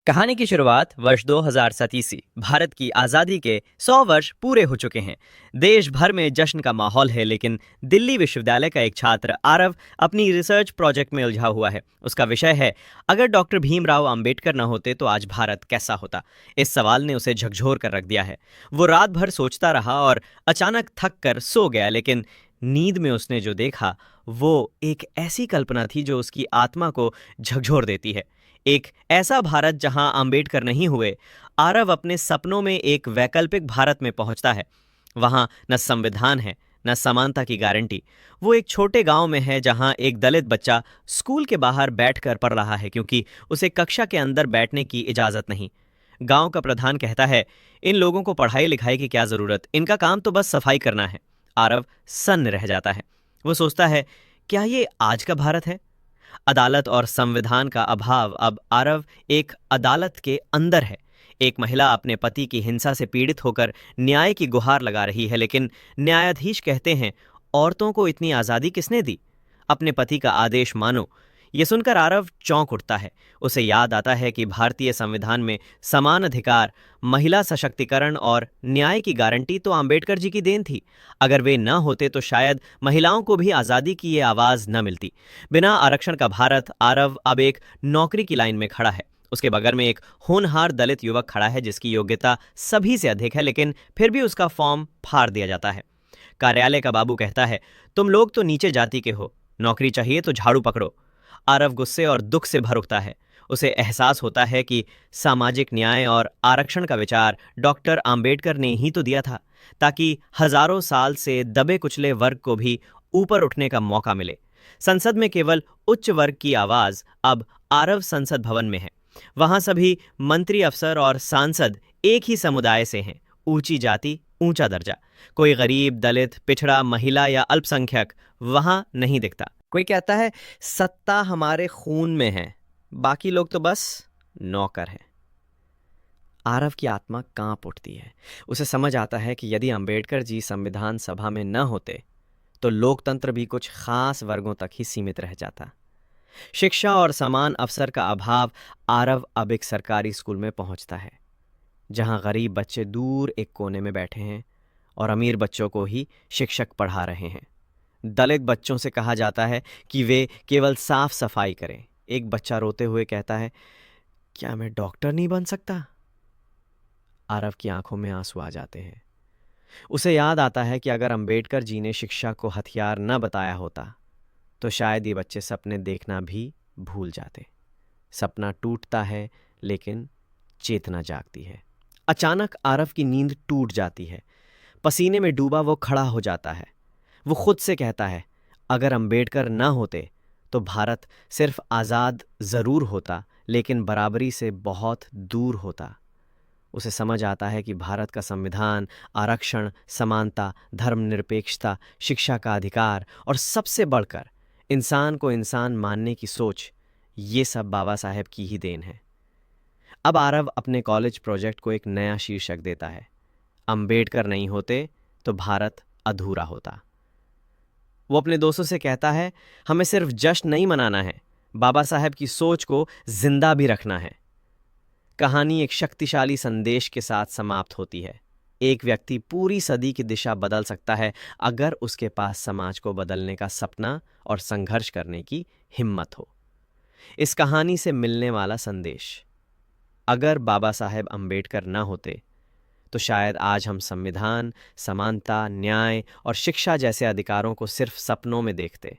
कहानी की शुरुआत वर्ष 2007 ईस्वी। भारत की आज़ादी के 100 वर्ष पूरे हो चुके हैं। देश भर में जश्न का माहौल है, लेकिन दिल्ली विश्वविद्यालय का एक छात्र आरव अपनी रिसर्च प्रोजेक्ट में उलझा हुआ है। उसका विषय है, अगर डॉक्टर भीमराव अंबेडकर न होते तो आज भारत कैसा होता। इस सवाल ने उसे झकझोर कर रख दिया है। वो रात भर सोचता रहा और अचानक थक कर सो गया, लेकिन नींद में उसने जो देखा वो एक ऐसी कल्पना थी जो उसकी आत्मा को झकझोर देती है। एक ऐसा भारत जहां अंबेडकर नहीं हुए। आरव अपने सपनों में एक वैकल्पिक भारत में पहुंचता है। वहां न संविधान है, न समानता की गारंटी। वो एक छोटे गांव में है जहां एक दलित बच्चा स्कूल के बाहर बैठकर पढ़ रहा है, क्योंकि उसे कक्षा के अंदर बैठने की इजाजत नहीं। गांव का प्रधान कहता है, इन लोगों को पढ़ाई लिखाई की क्या जरूरत, इनका काम तो बस सफाई करना है। आरव सन्न रह जाता है। वो सोचता है, क्या ये आज का भारत है? अदालत और संविधान का अभाव। अब आरव एक अदालत के अंदर है। एक महिला अपने पति की हिंसा से पीड़ित होकर न्याय की गुहार लगा रही है, लेकिन न्यायाधीश कहते हैं, औरतों को इतनी आज़ादी किसने दी? अपने पति का आदेश मानो। ये सुनकर आरव चौंक उठता है। उसे याद आता है कि भारतीय संविधान में समान अधिकार, महिला सशक्तिकरण और न्याय की गारंटी तो अंबेडकर जी की देन थी। अगर वे न होते तो शायद महिलाओं को भी आज़ादी की ये आवाज़ न मिलती। बिना आरक्षण का भारत। आरव अब एक नौकरी की लाइन में खड़ा है। उसके बगल में एक होनहार दलित युवक खड़ा है जिसकी योग्यता सभी से अधिक है, लेकिन फिर भी उसका फॉर्म फाड़ दिया जाता है। कार्यालय का बाबू कहता है, तुम लोग तो नीचे जाति के हो, नौकरी चाहिए तो झाड़ू पकड़ो। आरव गुस्से और दुख से भर उठता है। उसे एहसास होता है कि सामाजिक न्याय और आरक्षण का विचार डॉक्टर अंबेडकर ने ही तो दिया था, ताकि हजारों साल से दबे कुचले वर्ग को भी ऊपर उठने का मौका मिले। संसद में केवल उच्च वर्ग की आवाज। अब आरव संसद भवन में है। वहां सभी मंत्री, अफसर और सांसद एक ही समुदाय से हैं। ऊंची जाति, ऊंचा दर्जा। कोई गरीब, दलित, पिछड़ा, महिला या अल्पसंख्यक वहां नहीं दिखता। कोई कहता है, सत्ता हमारे खून में है, बाकी लोग तो बस नौकर हैं। आरव की आत्मा कांप उठती है। उसे समझ आता है कि यदि अंबेडकर जी संविधान सभा में न होते तो लोकतंत्र भी कुछ खास वर्गों तक ही सीमित रह जाता। शिक्षा और समान अवसर का अभाव। आरव अब एक सरकारी स्कूल में पहुंचता है, जहां गरीब बच्चे दूर एक कोने में बैठे हैं और अमीर बच्चों को ही शिक्षक पढ़ा रहे हैं। दलित बच्चों से कहा जाता है कि वे केवल साफ सफाई करें। एक बच्चा रोते हुए कहता है, क्या मैं डॉक्टर नहीं बन सकता? आरव की आंखों में आंसू आ जाते हैं। उसे याद आता है कि अगर अंबेडकर जी ने शिक्षा को हथियार न बताया होता तो शायद ये बच्चे सपने देखना भी भूल जाते। सपना टूटता है, लेकिन चेतना जागती है। अचानक आरव की नींद टूट जाती है। पसीने में डूबा वो खड़ा हो जाता है। वो खुद से कहता है, अगर अंबेडकर न होते तो भारत सिर्फ आज़ाद ज़रूर होता, लेकिन बराबरी से बहुत दूर होता। उसे समझ आता है कि भारत का संविधान, आरक्षण, समानता, धर्मनिरपेक्षता, शिक्षा का अधिकार और सबसे बढ़कर इंसान को इंसान मानने की सोच, ये सब बाबा साहेब की ही देन है। अब आरव अपने कॉलेज प्रोजेक्ट को एक नया शीर्षक देता है, अंबेडकर नहीं होते तो भारत अधूरा होता। वो अपने दोस्तों से कहता है, हमें सिर्फ जश्न नहीं मनाना है, बाबा साहेब की सोच को जिंदा भी रखना है। कहानी एक शक्तिशाली संदेश के साथ समाप्त होती है। एक व्यक्ति पूरी सदी की दिशा बदल सकता है अगर उसके पास समाज को बदलने का सपना और संघर्ष करने की हिम्मत हो। इस कहानी से मिलने वाला संदेश, अगर बाबा साहेब अंबेडकर ना होते तो शायद आज हम संविधान, समानता, न्याय और शिक्षा जैसे अधिकारों को सिर्फ सपनों में देखते।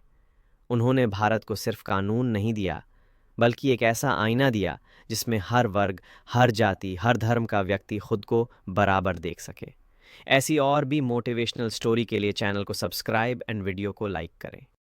उन्होंने भारत को सिर्फ कानून नहीं दिया, बल्कि एक ऐसा आईना दिया जिसमें हर वर्ग, हर जाति, हर धर्म का व्यक्ति खुद को बराबर देख सके। ऐसी और भी मोटिवेशनल स्टोरी के लिए चैनल को सब्सक्राइब एंड वीडियो को लाइक करें।